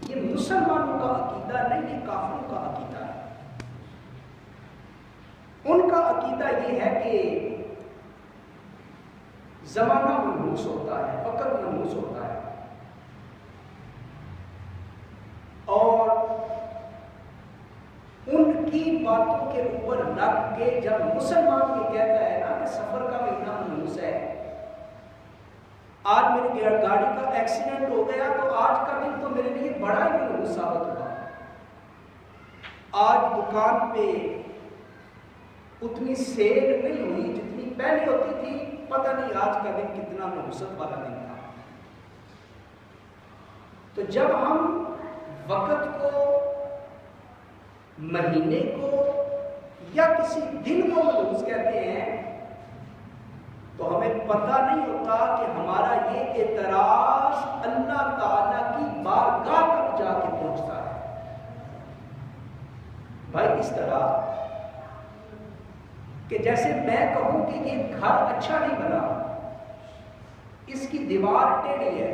یہ مسلمانوں کا عقیدہ نہیں، یہ کافروں کا عقیدہ ہے۔ ان کا عقیدہ یہ ہے کہ زمانہ منحوس ہوتا ہے، وقت منحوس ہوتا ہے، اور ان کی باتوں کے اوپر لگ کے جب مسلمان یہ کہتا ہے نا کہ سفر کا مہینہ منحوس ہے، آج میری گاڑی کا ایکسیڈنٹ ہو گیا تو آج کا دن تو میرے لیے بڑا ہی منحوس ثابت ہوا، آج دکان پہ اتنی سیل نہیں ہوئی جتنی پہلے ہوتی تھی، پتہ نہیں آج کا دن کتنا نحوست والا دن تھا۔ تو جب ہم وقت کو، مہینے کو یا کسی دن کو منحوس کہتے ہیں تو ہمیں پتہ نہیں ہوتا کہ ہمارا یہ اعتراض اللہ تعالیٰ کی بارگاہ تک جا کے پہنچتا ہے۔ بھائی اس طرح کہ جیسے میں کہوں کہ یہ گھر اچھا نہیں بنا، اس کی دیوار ٹیڑھی ہے،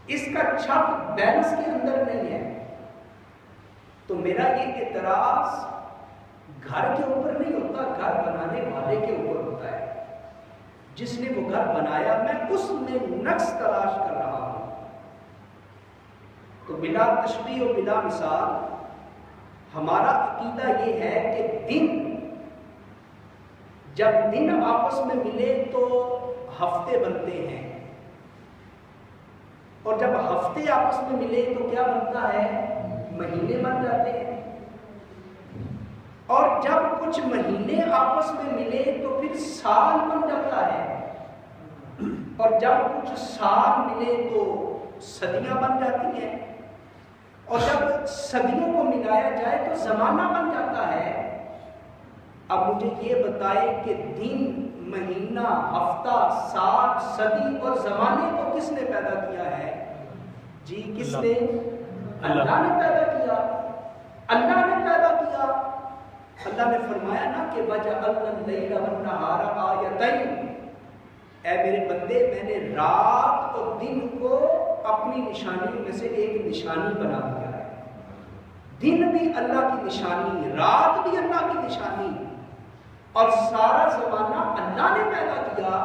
اس کا چھت بیلنس کے اندر نہیں ہے، تو میرا یہ اعتراض گھر کے اوپر نہیں ہوتا، گھر بنانے والے کے اوپر ہوتا ہے۔ جس نے وہ گھر بنایا میں اس میں نقص تلاش کر رہا ہوں۔ تو بلا تشبیہ و بلا مثال ہمارا عقیدہ یہ ہے کہ دن، جب دن آپس میں ملے تو ہفتے بنتے ہیں، اور جب ہفتے آپس میں ملے تو کیا بنتا ہے؟ مہینے بن جاتے ہیں، اور جب کچھ مہینے آپس میں ملے تو پھر سال بن جاتا ہے، اور جب کچھ سال ملے تو صدیاں بن جاتی ہیں، اور جب صدیوں کو ملایا جائے تو زمانہ بن جاتا ہے۔ اب مجھے یہ بتائے کہ دن، مہینہ، ہفتہ، سال، صدی اور زمانے کو کس نے پیدا کیا ہے؟ جی کس نے؟ اللہ نے پیدا کیا، اللہ نے پیدا کیا۔ اللہ نے فرمایا نا کہ وَجَعَلْنَا اللَّيْلَ وَالنَّهَارَ آیَتَيْنِ، اے میرے بندے میں نے رات اور دن کو اپنی نشانیوں میں سے ایک نشانی بنا دیا ہے۔ دن بھی اللہ کی نشانی، رات بھی اللہ کی نشانی، اور سارا زمانہ اللہ نے پیدا کیا۔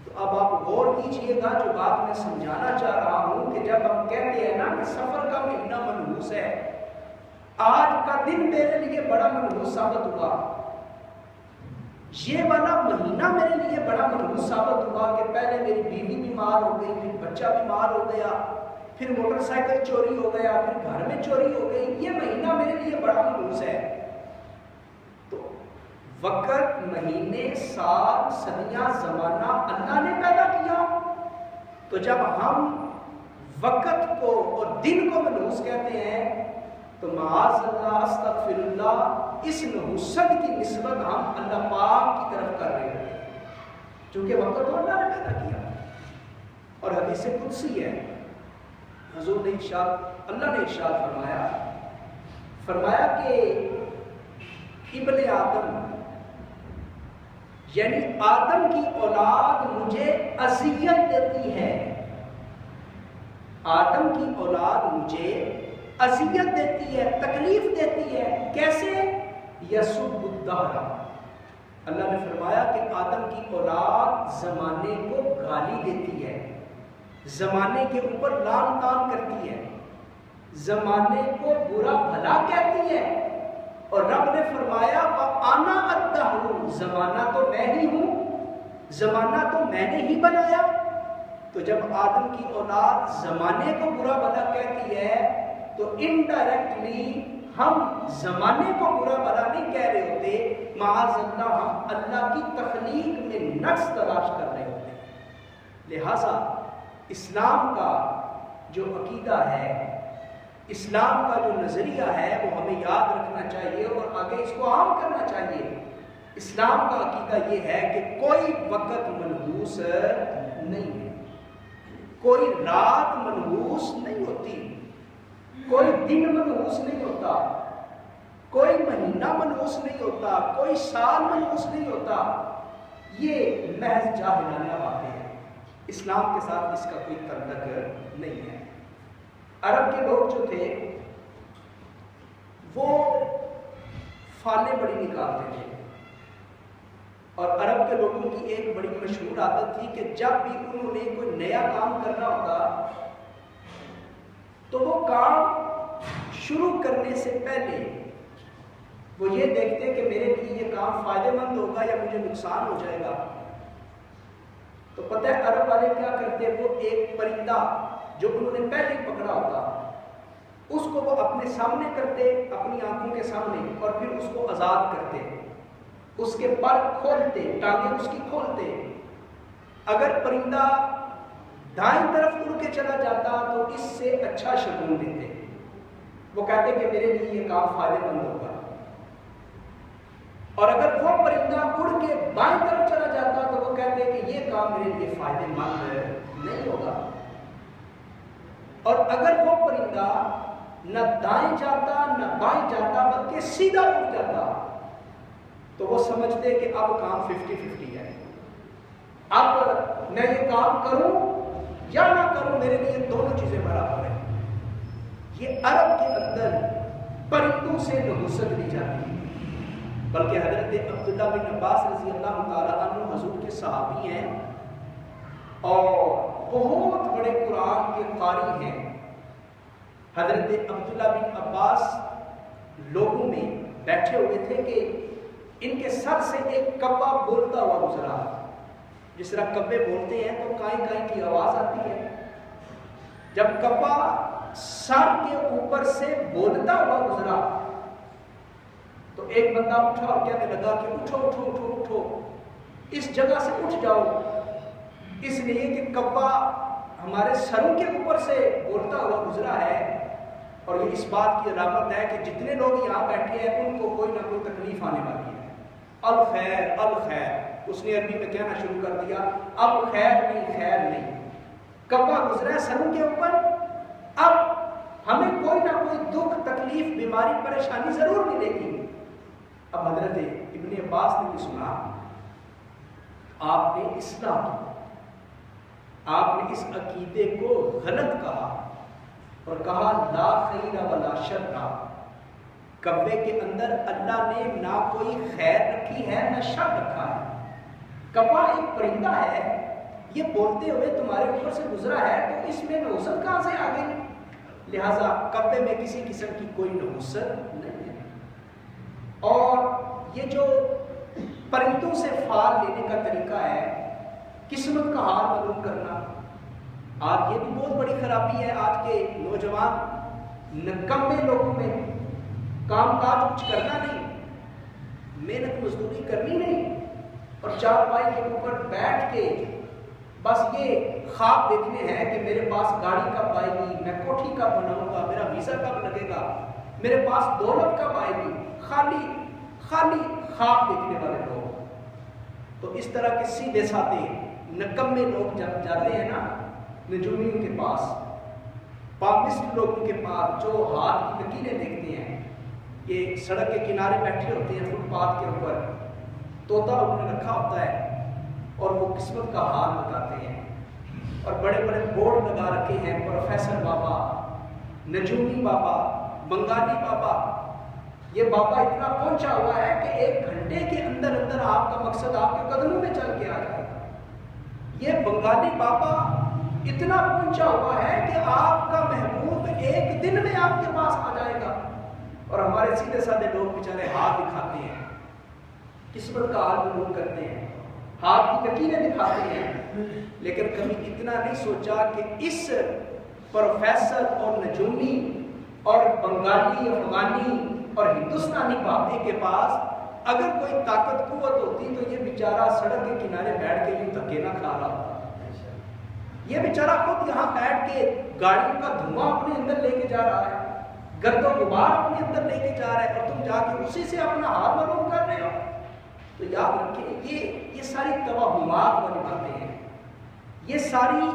تو اب آپ غور کیجئے گا جو بات میں سمجھانا چاہ رہا ہوں کہ جب ہم کہتے ہیں نا کہ سفر کا مہینہ منحوس ہے، آج کا دن میرے لیے بڑا منحوس ثابت ہوا، یہ والا مہینہ میرے لیے بڑا منحوس ثابت ہوا کہ پہلے میری بیوی بیمار ہو گئی، پھر بچہ بیمار ہو گیا، پھر موٹر سائیکل چوری ہو گیا، پھر گھر میں چوری ہو گئی، یہ مہینہ میرے لیے بڑا منحوس ہے۔ تو وقت، مہینے، سال، صدیاں، زمانہ اللہ نے پیدا کیا۔ تو جب ہم وقت کو اور دن کو منحوس کہتے ہیں تو معاذ اللہ، استغفر اللہ، اس نحوست کی نسبت ہم اللہ پاک کی طرف کر رہے ہیں، چونکہ وقت تو اللہ نے پیدا کیا۔ اور حدیث قدسی ہے، حضور نے ارشاد، اللہ نے ارشاد فرمایا کہ ابن آدم یعنی آدم کی اولاد مجھے اذیت دیتی ہے، آدم کی اولاد مجھے اذیت دیتی ہے، تکلیف دیتی ہے۔ کیسے؟ یسب الدہر، اللہ نے فرمایا کہ آدم کی اولاد زمانے کو گالی دیتی ہے، زمانے کے اوپر لعن طعن کرتی ہے، زمانے کو برا بھلا کہتی ہے، اور رب نے فرمایا وَأَنَا الدَّهْرُ، زمانہ تو میں ہی ہوں، زمانہ تو میں نے ہی بنایا۔ تو جب آدم کی اولاد زمانے کو برا بھلا کہتی ہے تو انڈائریکٹلی ہم زمانے کو برا بھلا نہیں کہہ رہے ہوتے، معاذ اللہ ہم اللہ کی تخلیق میں نقص تلاش کر رہے ہوتے۔ لہٰذا اسلام کا جو عقیدہ ہے، اسلام کا جو نظریہ ہے وہ ہمیں یاد رکھنا چاہیے اور آگے اس کو عام کرنا چاہیے۔ اسلام کا عقیدہ یہ ہے کہ کوئی وقت منحوس نہیں ہے، کوئی رات منحوس نہیں ہوتی، کوئی دن منحوس نہیں ہوتا، کوئی مہینہ منحوس نہیں ہوتا، کوئی سال منحوس نہیں ہوتا۔ یہ محض جاہلانہ باتیں ہیں، اسلام کے ساتھ اس کا کوئی تعلق نہیں ہے۔ عرب کے لوگ جو تھے وہ فالیں بڑی نکالتے تھے، اور عرب کے لوگوں کی ایک بڑی مشہور عادت تھی کہ جب بھی انہوں نے کوئی نیا کام کرنا ہوتا تو وہ کام شروع کرنے سے پہلے وہ یہ دیکھتے کہ میرے لیے یہ کام فائدہ مند ہوگا یا مجھے نقصان ہو جائے گا۔ تو پتہ ہے عرب والے کیا کرتے، وہ ایک پرندہ جو انہوں نے پہلے پکڑا ہوتا اس کو وہ اپنے سامنے کرتے، اپنی آنکھوں کے سامنے، اور پھر اس کو آزاد کرتے، اس کے پر کھولتے، ٹانگیں اس کی کھولتے۔ اگر پرندہ دائیں طرف اڑ کے چلا جاتا تو اس سے اچھا شگون دیتے، وہ کہتے کہ میرے لیے یہ کام فائدہ مند ہوگا۔ اور اگر وہ پرندہ اڑ کے بائیں طرف چلا جاتا تو وہ کہتے کہ یہ کام میرے لیے فائدہ مند نہیں ہوگا۔ اور اگر وہ پرندہ نہ دائیں جاتا نہ بائیں جاتا بلکہ سیدھا اڑ جاتا تو وہ سمجھتے کہ اب کام 50-50 ہے، اب میں یہ کام کروں یا نہ کروں، میرے لیے دونوں چیزیں برابر ہیں۔ یہ عرب کے اندر پرندوں سے نحوست لی جاتی ہے، بلکہ حضرت عبداللہ بن عباس رضی اللہ تعالیٰ عنہ حضور کے صحابی ہیں اور بہت بڑے قرآن کے قاری ہیں۔ حضرت عبداللہ بن عباس لوگوں میں بیٹھے ہوئے تھے کہ ان کے سر سے ایک کبا بولتا ہوا گزرا۔ جس طرح کبے بولتے ہیں تو کائیں کائیں کی آواز آتی ہے، جب کبا سر کے اوپر سے بولتا ہوا گزرا تو ایک بندہ اٹھا اور کہنے لگا کہ اٹھو اٹھو اٹھو اٹھو، اس جگہ سے اٹھ جاؤ، اس لیے کہ کبا ہمارے سروں کے اوپر سے بولتا ہوا گزرا ہے، اور یہ اس بات کی علامت ہے کہ جتنے لوگ یہاں بیٹھے ہیں ان کو کوئی نہ کوئی تکلیف آنے والی ہے۔ الخیر الخیر، اس نے عربی میں کہنا شروع کر دیا، اب خیر نہیں خیر نہیں، کبا گزرا ہے سروں کے اوپر، اب ہمیں کوئی نہ کوئی دکھ تکلیف بیماری پریشانی ضرور ملے گی۔ اب حضرت ابن عباس نے بھی سنا، آپ نے اصلاح کی، آپ نے اس عقیدے کو غلط کہا اور کہا لا خیر ولا شر، کبے کے اندر اللہ نے نہ کوئی خیر رکھی ہے نہ شر رکھا ہے، کبا ایک پرندہ ہے، یہ بولتے ہوئے تمہارے اوپر سے گزرا ہے تو اس میں نحوست کہاں سے آ گئی؟ لہذا کبے میں کسی قسم کی کوئی نحوست نہیں ہے۔ اور یہ جو پرندوں سے فال لینے کا طریقہ ہے، قسمت کا حال معلوم کرنا، آج یہ بھی بہت بڑی خرابی ہے۔ آج کے نوجوان نکمے لوگوں میں کام کاج کچھ کرنا نہیں، محنت مزدوری کرنی نہیں، اور چارپائی کے اوپر بیٹھ کے بس یہ خواب دیکھنے ہیں کہ میرے پاس گاڑی کب آئے گی، میں کوٹھی کب بناؤں گا، میرا ویزا کب لگے گا، میرے پاس دولت کب آئے گی، خالی خالی خواب دیکھنے والے لوگ۔ تو اس طرح کے سیدھے سادے نکمے لوگ جب جاتے ہیں نا نجومیوں کے پاس، پامسٹ لوگوں کے پاس جو ہاتھ کی لکیریں دیکھتے ہیں، یہ سڑک کے کنارے بیٹھے ہوتے ہیں فٹ پاتھ کے اوپر، طوطا انہوں نے رکھا ہوتا ہے اور وہ قسمت کا حال بتاتے ہیں، اور بڑے بڑے بورڈ لگا رکھے ہیں، پروفیسر بابا، نجومی بابا، بنگالی بابا۔ یہ بابا اتنا پہنچا ہوا ہے کہ 1 گھنٹے کے اندر اندر آپ کا مقصد آپ کے قدموں میں چل کے آ جائے گا۔ یہ بنگالی بابا اتنا پہنچا ہوا ہے کہ آپ کا محبوب 1 دن میں آپ کے پاس آ جائے گا، اور ہمارے سیدھے سادے لوگ بیچارے ہاتھ دکھاتے ہیں، قسمت کا حال معلوم کرتے ہیں، ہاتھ کی لکیریں دکھاتے ہیں، لیکن کبھی اتنا نہیں سوچا کہ اس پروفیسر اور نجومی اور بنگالی افغانی اور ہندوستانی بابے کے پاس اگر کوئی طاقت قوت ہوتی تو یہ بیچارہ سڑک کے کنارے بیٹھ کے یوں دھکے نہ کھا رہا ہوتا۔ یہ بیچارہ خود یہاں بیٹھ کے گاڑیوں کا دھواں اپنے اندر لے کے جا رہا ہے، گرد و غبار اپنے اندر لے کے جا رہا ہے، اور تم جا کے اسی سے اپنا حال معلوم کر رہے ہو۔ تو یاد رکھیں یہ ساری توہمات والی باتیں ہیں، یہ ساری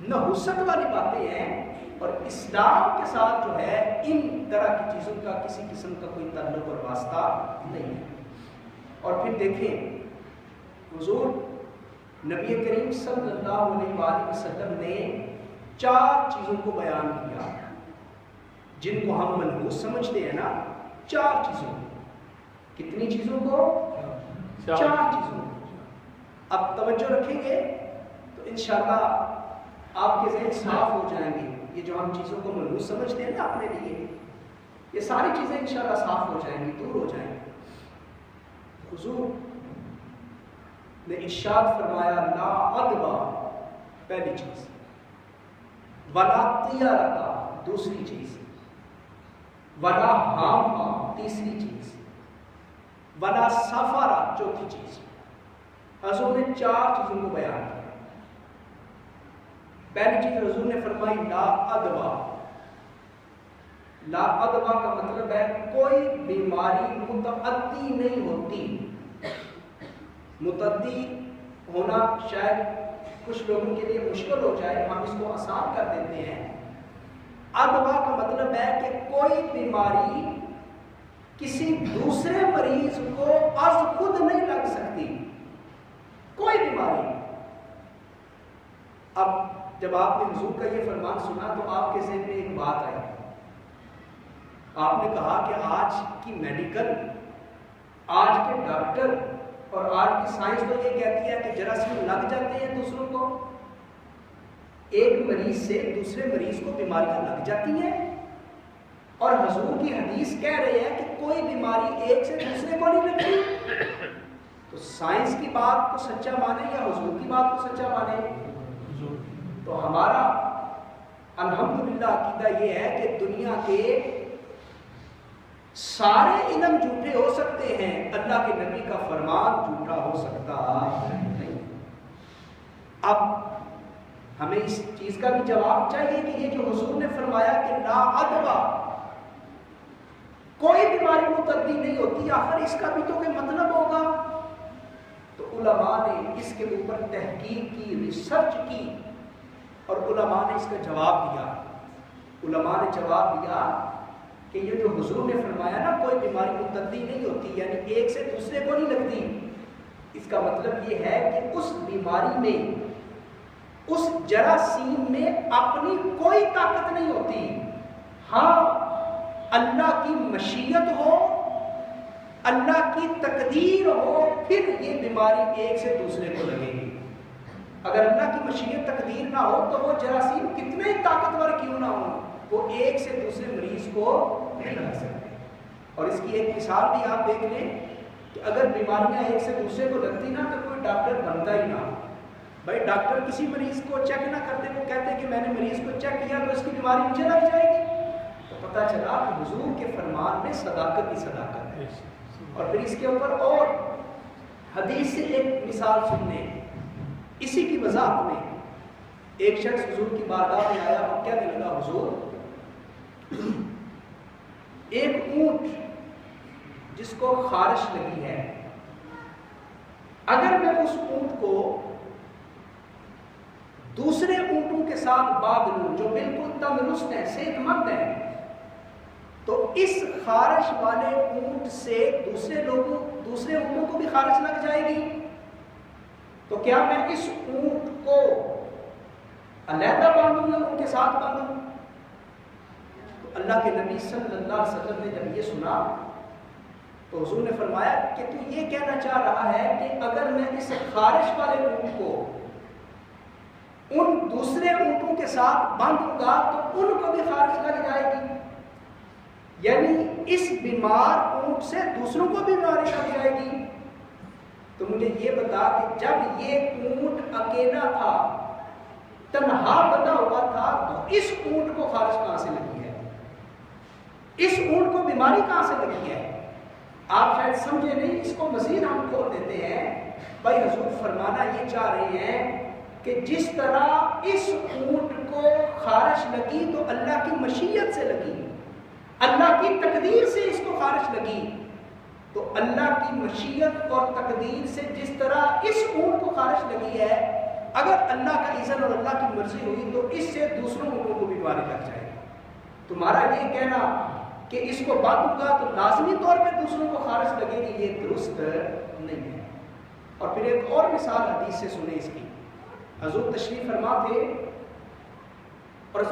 نحوست والی باتیں ہیں، اور اسلام کے ساتھ جو ہے ان طرح کی چیزوں کا کسی قسم کا کوئی تعلق اور واسطہ نہیں ہے۔ اور پھر دیکھیں حضور نبی کریم صلی اللہ علیہ وآلہ وسلم نے 4 چیزوں کو بیان کیا۔ جن کو ہم منحوس سمجھتے ہیں نا، 4 چیزوں کو. کتنی چیزوں کو؟ 4 چیزوں کو. اب توجہ رکھیں گے تو انشاءاللہ آپ کے ذہن صاف ہو جائیں گے. یہ جو ہم چیزوں کو منحوس سمجھتے ہیں نا اپنے لیے، یہ ساری چیزیں انشاءاللہ صاف ہو جائیں گی، دور ہو جائیں گی. حضور نے ارشاد فرمایا لا عدوہ پہلی چیز، ولا طیرۃ دوسری چیز، ولا حامہ تیسری چیز، ولا سفر چوتھی چیز. حضور نے 4 چیزوں کو بیان کیا. پہلی چیز حضور نے فرمائی لا عدوہ. لا عدوہ کا مطلب ہے کوئی بیماری متعدی نہیں ہوتی. متعدی ہونا شاید کچھ لوگوں کے لیے مشکل ہو جائے، ہم اس کو آسان کر دیتے ہیں. عدوہ کا مطلب ہے کہ کوئی بیماری کسی دوسرے مریض کو از خود نہیں لگ سکتی، کوئی بیماری. اب جب آپ نے حضور کا یہ فرمان سنا تو آپ کے ذہن میں ایک بات آئی. آپ نے کہا کہ آج کی میڈیکل، آج کے ڈاکٹر اور آج کی سائنس تو یہ کہتی ہے کہ جراثیم لگ جاتے ہیں دوسروں کو. ایک مریض سے دوسرے مریض کو بیماریاں لگ جاتی ہیں، اور حضور کی حدیث کہہ رہے ہیں کہ کوئی بیماری ایک سے دوسرے کو نہیں لگتی. تو سائنس کی بات کو سچا مانے یا حضور کی بات کو سچا مانے؟ تو ہمارا الحمدللہ عقیدہ یہ ہے کہ دنیا کے سارے علم جھوٹے ہو سکتے ہیں، اللہ کے نبی کا فرمان جھوٹا ہو سکتا نہیں. اب ہمیں اس چیز کا بھی جواب چاہیے کہ یہ جو حضور نے فرمایا کہ لا عدوہ، کوئی بیماری متعدی نہیں ہوتی، آخر اس کا بھی تو کوئی مطلب ہوگا. تو علماء نے اس کے اوپر تحقیق کی، ریسرچ کی، اور علماء نے اس کا جواب دیا. علماء نے جواب دیا کہ یہ جو حضور نے فرمایا نا کوئی بیماری متعدی نہیں ہوتی، یعنی ایک سے دوسرے کو نہیں لگتی، اس کا مطلب یہ ہے کہ اس بیماری میں، اس جراثیم میں اپنی کوئی طاقت نہیں ہوتی. ہاں اللہ کی مشیت ہو، اللہ کی تقدیر ہو، پھر یہ بیماری ایک سے دوسرے کو لگے گی. اگر اللہ کی مشیت تقدیر نہ ہو تو وہ جراثیم کتنے ہی طاقتور کیوں نہ ہو، وہ ایک سے دوسرے مریض کو نہیں لگ سکتے. اور اس کی ایک مثال بھی آپ دیکھ لیں کہ اگر بیماریاں ایک سے دوسرے کو لگتی نا تو کوئی ڈاکٹر بنتا ہی نہ. بھائی ڈاکٹر کسی مریض کو چیک نہ کرتے، وہ کہتے کہ میں نے مریض کو چیک کیا تو اس کی بیماری مجھے لگ جائے گی. تو پتہ چلا کہ حضور کے فرمان میں صداقت ہی صداقت ہے. اور پھر اس کے اوپر اور حدیث سے ایک مثال سن لیں. اسی کی وضاحت میں ایک شخص حضور کی بارگاہ میں آیا اور کہنے لگا حضور ایک اونٹ جس کو خارش لگی ہے، اگر میں اس اونٹ کو دوسرے اونٹوں کے ساتھ باندھ لوں جو بالکل تندرست ہیں، صحت مند ہیں، تو اس خارش والے اونٹ سے دوسرے اونٹوں کو بھی خارش لگ جائے گی. تو کیا میں اس اونٹ کو علیحدہ باندھوں یا ان کے ساتھ باندھوں؟ تو اللہ کے نبی صلی اللہ علیہ وسلم نے جب یہ سنا تو حضور نے فرمایا کہ تو یہ کہنا چاہ رہا ہے کہ اگر میں اس خارش والے اونٹ کو ان دوسرے اونٹوں کے ساتھ باندھوں گا تو ان کو بھی خارش لگ جائے گی، یعنی اس بیمار اونٹ سے دوسروں کو بھی بیماری لگ جائے گی. تو مجھے یہ بتا کہ جب یہ اونٹ اکیلا تھا، تنہا بنا ہوا تھا، تو اس اونٹ کو خارش کہاں سے لگی ہے؟ اس اونٹ کو بیماری کہاں سے لگی ہے؟ آپ شاید سمجھے نہیں، اس کو مزید ہم کھول دیتے ہیں. بھائی حضور فرمانا یہ چاہ رہے ہیں کہ جس طرح اس اونٹ کو خارش لگی تو اللہ کی مشیت سے لگی، اللہ کی تقدیر سے اس کو خارش لگی، تو اللہ کی مشیت اور تقدیر سے جس طرح اس اونٹ کو خارش لگی ہے، اگر اللہ کا اذن اور اللہ کی مرضی ہوئی تو اس سے دوسروں اونٹوں کو بھی بیماری لگ جائے گی. تمہارا یہ کہنا کہ اس کو باندھوں گا تو لازمی طور پہ دوسروں کو خارش لگے گی، یہ درست نہیں ہے. اور پھر ایک اور مثال حدیث سے سنیں اس کی. حضور تشریف فرما تھے اور